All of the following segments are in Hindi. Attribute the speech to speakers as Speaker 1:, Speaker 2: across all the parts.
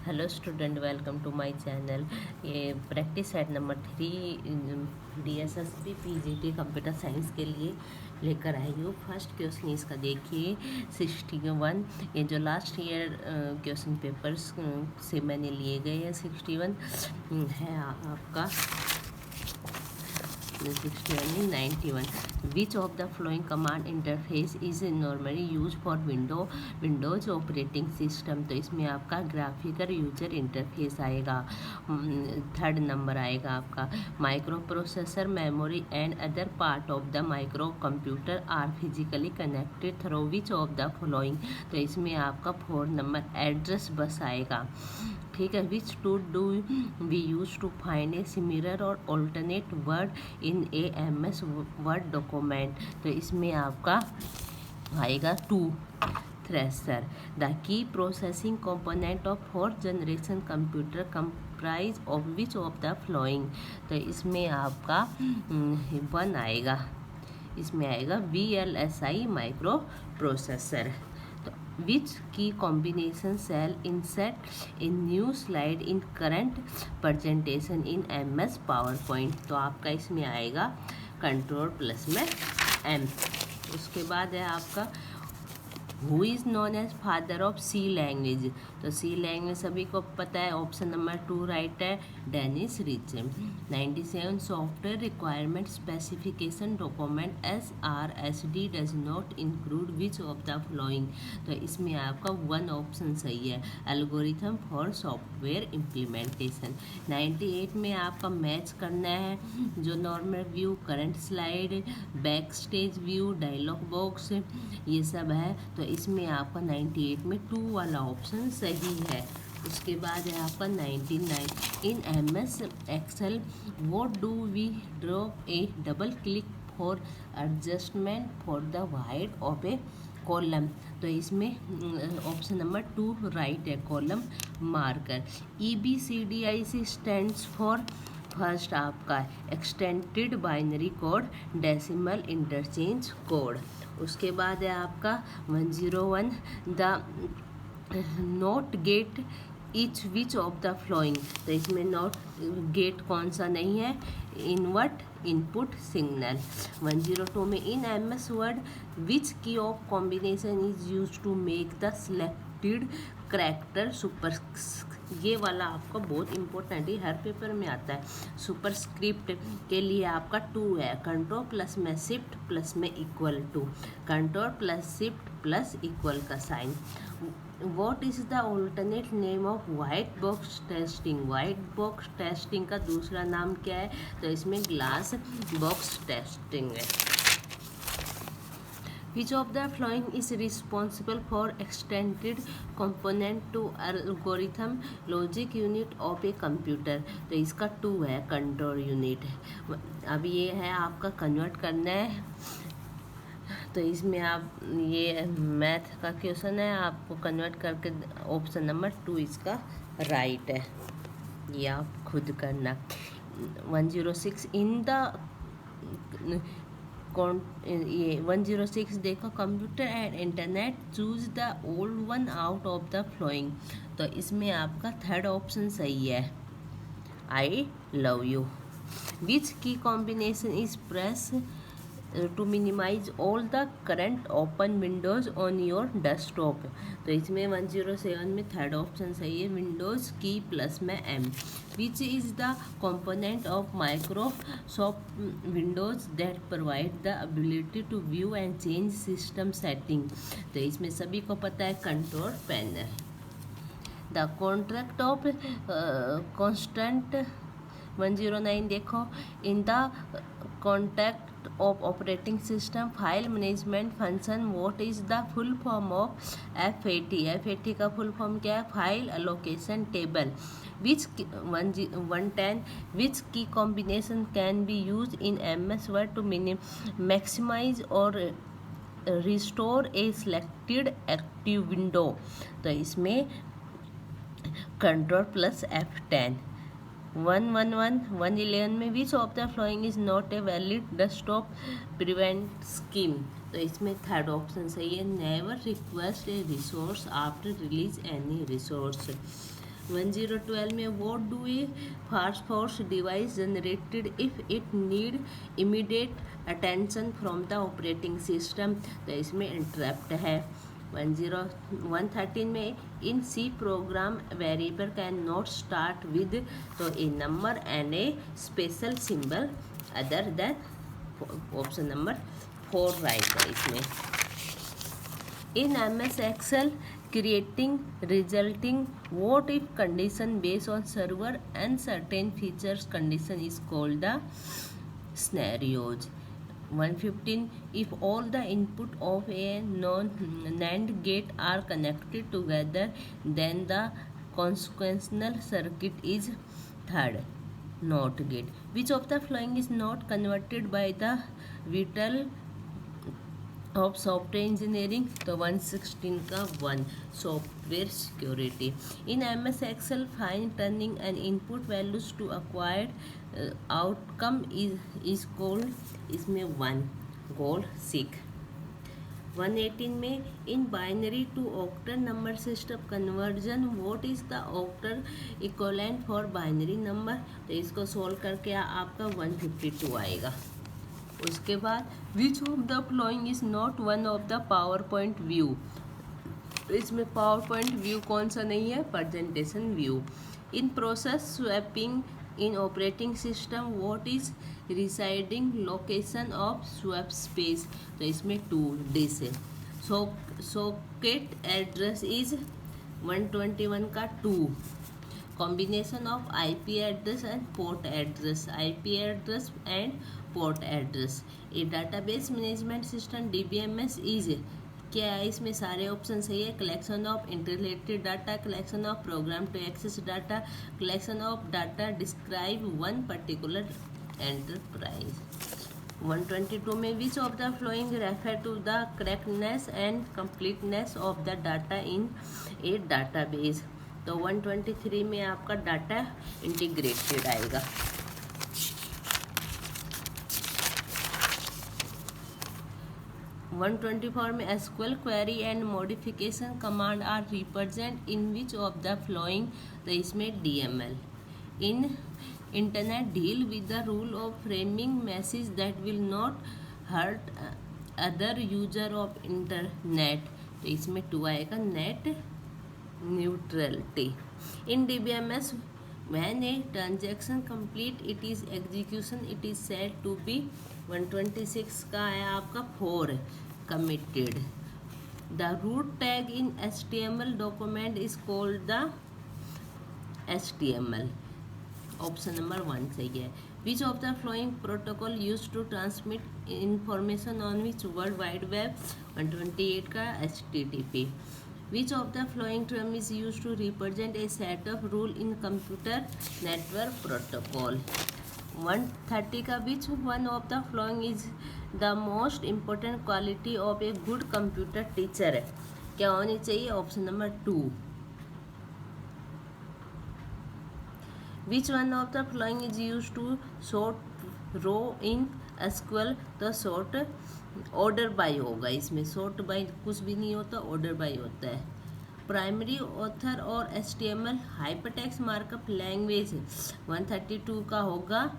Speaker 1: Hello student, welcome to my channel. ये practice set number 3 DSSP PGT computer science के लिए लेकर आई हूँ। फर्स्ट क्वेश्चन इसका देखिए 61। ये जो लास्ट ईयर क्वेश्चन पेपर्स से मैंने लिए गए हैं 61 है आपका 61 91। Which of the following command interface is normally used for Windows operating system? तो इसमें आपका ग्राफिकल यूजर इंटरफेस आएगा। थर्ड नंबर आएगा आपका microprocessor memory and other part of the microcomputer are physically connected through which of the following? तो इसमें आपका 4 नंबर एड्रेस बस आएगा। ठीक है। Which tool do we use to find a similar or alternate word in MS word document? तो इसमें आपका आएगा thesaurus. The key processing component of 4th generation computer comprise of which of the following? तो इसमें आपका 1 आएगा। इसमें आएगा VLSI micro processor. Which key combination shall insert a new slide in current presentation in MS PowerPoint? तो आपका इसमें आएगा कंट्रोल+ में M। उसके बाद है आपका who is known as father of C language? तो C लैंग्वेज सभी को पता है। ऑप्शन नंबर 2 राइट है, Dennis Ritchie. 97 software requirement specification document SRSD does not include which of the following? तो इसमें आपका 1 ऑप्शन सही है, एल्गोरिथम फॉर सॉफ्टवेयर इम्प्लीमेंटेशन। 98 में आपका मैच करना है जो normal view, current slide, backstage view, dialog box, ये सब है। तो इसमें आपका 98 में 2 वाला ऑप्शन सही है। उसके बाद है आपका 99 in MS Excel what do we draw a double click for adjustment for the height of a column? तो इसमें ऑप्शन नंबर 2 राइट है, column marker. EBCDIC stands for first आपका extended binary code, decimal interchange code. उसके बाद है आपका 101 the not gate each which of the following? तो इसमें नॉट गेट कौन सा नहीं है, इनवर्ट इनपुट सिग्नल। 102 में इन MS word which key of combination is use to make the selected character super? ये वाला आपका बहुत इंपॉर्टेंट है, हर पेपर में आता है। सुपरस्क्रिप्ट के लिए आपका 2 है, कंट्रोल+ में शिफ्ट+ में equal to, control+ shift+ equal का sign. What is the alternate name of white box testing? White box testing का दूसरा नाम क्या है? तो इसमें ग्लास बॉक्स टेस्टिंग है। Which of the following is responsible for extended component to algorithm logic unit of a computer? तो इसका 2 है, कंट्रोल यूनिट। अब ये है आपका कन्वर्ट करना है। तो इसमें आप ये मैथ का क्वेश्चन है, आपको कन्वर्ट करके ऑप्शन नंबर 2 इसका राइट है, ये आप खुद करना। 106 इन द ये 106 देखो computer and internet choose the old one out of the following? तो इसमें आपका 3rd ऑप्शन सही है, I love you. Which key combination is press to minimize all the current open windows on your desktop? तो इसमें 107 में 3rd ऑप्शन सही है, विंडोज की प्लस में M। Which is the component of Microsoft Windows that provide the ability to view and change system setting? तो इसमें सभी को पता है, control panel. The contract of constant 109 देखो in the contact of operating system file management function what is the full form of FAT का full form क्या है, file allocation table। which 110 which key combination can be used in MS Word to maximize or restore a selected active window? तो इसमें कंट्रोल+ F10। 111 में which of the flowing is not a valid desktop prevent scheme? तो इसमें 3rd ऑप्शन सही है, never request a resource after release any resource. 1012 में what do a fast force device generated if it need immediate attention from the operating system, तो इसमें इंटरप्ट है। 113 में in C program variable can not start with तो a number and a special symbol other then, option number 4 right है इसमें। In MS Excel, creating resulting what if condition based on server and certain features condition is called the scenarios. 115, if all the input of a NAND gate are connected together, then the consequential circuit is third NOT gate. Which of the following is not converted by the vital of software engineering, तो 116 का 1 software security. In MS Excel, fine turning and input values to acquired outcome is called, इसमें 1 गोल सीक। 118 में in binary to octal number system conversion what is the octal equivalent for binary number, तो इसको सोल्व करके आपका 152 आएगा। उसके बाद which of the flowing is not one of the PowerPoint view, इसमें पावर पॉइंट व्यू कौन सा नहीं है, presentation view. In process swapping in operating system what is residing location of swap space, तो इसमें 2 डिस है। सॉकेट एड्रेस इज 121 का 2, combination of IP address and port address, IP address and port address. A database management system DBMS is, क्या है इसमें सारे ऑप्शन सही है, collection of interrelated data, collection of program to access data, collection of data describe one particular enterprise. 122 में which of the flowing refer to the correctness and completeness of the data in a database, तो 123 में आपका डाटा इंटीग्रेटेड आएगा। 124 में SQL query and modification command are represent in which of the following, तो इसमें DML। in internet deal with the rule of framing message that will not hurt other user of internet, तो इसमें 2 आएगा net neutrality। in DBMS when a transaction complete it is execution it is said to be, 126 का है आपका 4 committed। the root tag in HTML document is called the HTML, option number 1 सही है। which of the following protocol used to transmit information on which world wide web, 128 का HTTP। which of the following term is used to represent a set of rule in computer network protocol, 130 का which one of the following is the most important quality of a good computer teacher, क्या होनी चाहिए, option number 2। which one of the following is used to sort row in SQL, तो sort ऑर्डर बाय होगा, इसमें sort बाय कुछ भी नहीं होता, ऑर्डर बाय होता है। प्राइमरी ऑथर और HTML हाइपरटेक्स्ट मार्कअप लैंग्वेज, 132 का होगा,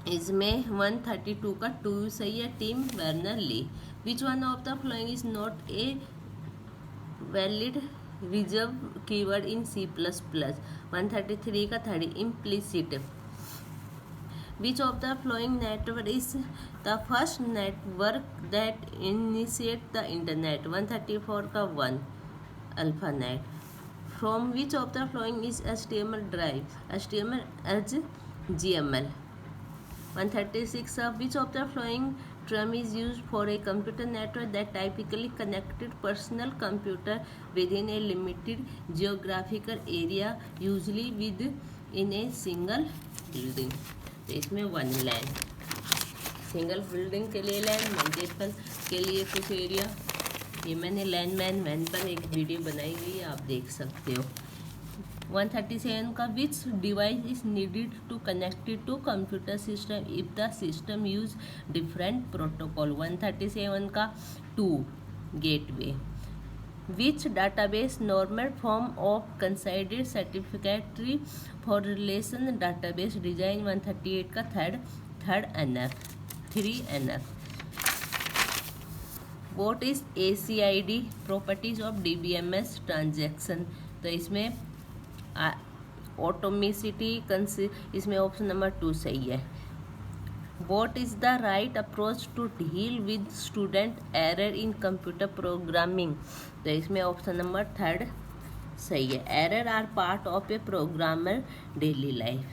Speaker 1: इसमें 132 का 2 सही है, Tim Berner Lee. Which one of the flowing is not a valid reserve keyword in C++, 133 का 30 implicit. Which of the following network is the first network that initiate the internet, 134 का 1 ARPANET. From which of the flowing is HTML derived, HTML as GML, 136 of which of the following term is used for a computer network that typically connected personal computer within a limited geographical area usually within a single building, तो इसमें 1 LAN, सिंगल बिल्डिंग के लिए LAN, मल्टीपल के लिए कुछ एरिया, ये मैंने LAN मैन वैन पर एक वीडियो बनाई हुई है, आप देख सकते हो। 137 का which device is needed to connected to computer system if the system use different protocol, 137 का 2 gateway. Which database normal form of considered satisfactory for relation database design 138 का third NF 3NF. What is ACID properties of DBMS transaction? तो इसमें ऑटोमेसिटी इसमें ऑप्शन नंबर 2 सही है. What is the right approach to deal with student error in computer programming? तो इसमें ऑप्शन नंबर 3 सही है. Error are part of a programmer daily life.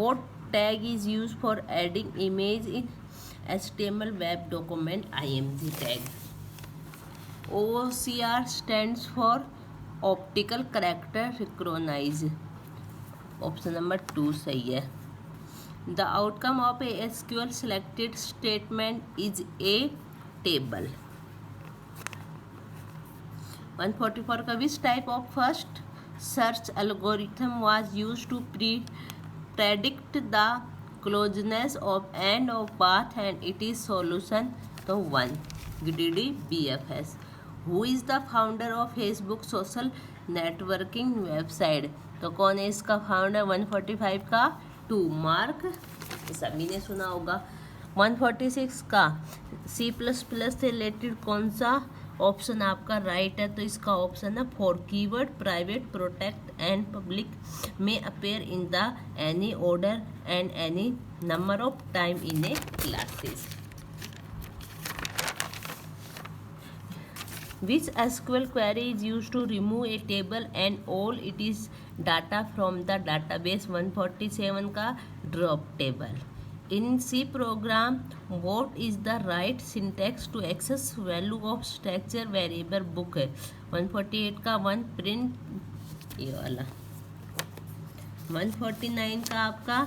Speaker 1: What tag is used for adding image in HTML web document? IMG tag. OCR stands for optical character recognize. Option number 2 सही है. The outcome of a SQL selected statement is a table. 144 का which type of first search algorithm was used to predict the closeness of end of path and it is solution? तो 1 GDDBFS. Who is the founder of Facebook social networking website? तो कौन है इसका फाउंडर? 145 का 2 मार्क, सभी ने सुना होगा. 146 का C++ से रिलेटेड कौन सा ऑप्शन आपका राइट है? तो इसका ऑप्शन है 4. Keyword private protect and public में appear in the any order and any number of time in a classes. Which SQL query is used to remove a table and all it is data from the database? 147 का drop table. In C program, what is the right syntax to access value of structure variable book? 148 का 1 print ये वाला. 149 का आपका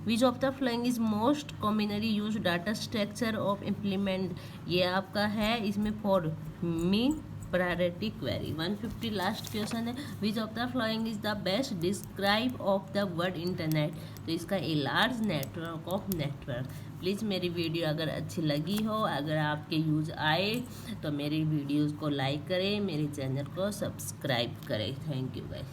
Speaker 1: which of the following is most commonly used data structure of implement? ये आपका है इसमें for mean priority query. 150 last question है which of the following is the best describe of the word internet? तो इसका a large network of network. Please मेरी वीडियो अगर अच्छी लगी हो, अगर आपके यूज़ आए तो मेरी वीडियोज़ को लाइक करें, मेरे चैनल को सब्सक्राइब करें. Thank you guys.